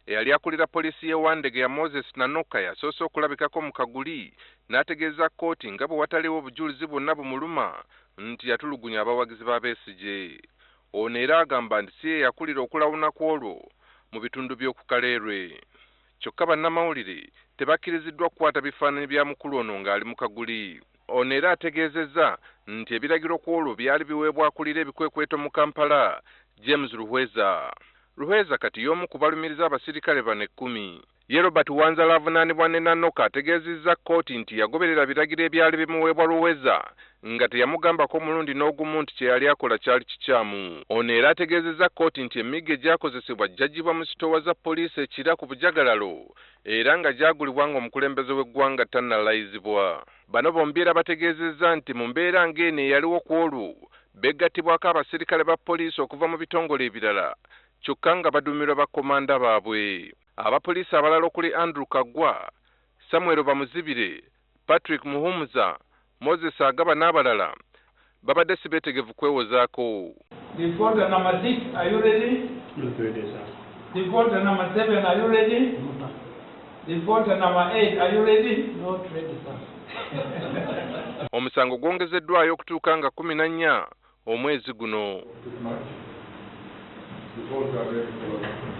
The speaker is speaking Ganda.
eyali akulira poliisi y'Ewandege ya Moses Nanoka yasoose okulabikako mu Kaguli n'ategeeza kkooti nga bwe wataliwo obujulizi bwonna bumuluma nti yatulugunya abawagizi ba Besigye. Ono era agamba nti si ye yakulira okulawuna kw'olwo mu bitundu by'oku Kaleerwe. Kyokka bannamawulire tebakkiriziddwa kukwata bifaananyi bya mukulu ono ng'ali mu Kaguli. Ono era ategeezezza nti ebiragiro kw'olwo byali biweebwa akulira ebikwekweto mu Kampala, James Ruhweza kati y'omu ku balumiriza abasirikale bano 10. Ye Robert Wanzala avunaanibwa ne Nanoka ategeezezza kkooti nti yagoberera biragiro ebyali bimuweebwa Ruhweza nga teyamugambako mulundi n'ogumu nti kye yali akola kyali kikyamu. Ono era ategeezezza kkooti nti emiggo egyakozesebwa gyaggyibwa mu sitoowa za poliisi ekira ku bujagalalo era nga gyagulibwa ng'omukulembeze w'eggwanga tannalayizibwa. Bano bombi era bategeezezza nti mu mbeera ng'eno eyaliwo ku olwo begattibwako abasirikale ba poliisi okuva mu bitongole ebirala kyokka nga baduumirwa bakkomanda baabwe. Abapoliisi abalala okuli Andrew Kaggwa, Samuel Bamuzibire, Patrick Muhumuza, Moses Agaba n'abalala babadde si beetegefu kwewozaako. Reporter number 6, are you ready? Not ready, sir. Reporter number 7, are you ready? No, sir. Reporter number 8, are you ready? Not ready, sir. Omusango gwongezeddwayo okutuuka nga 14 omwezi guno. Reporter ready for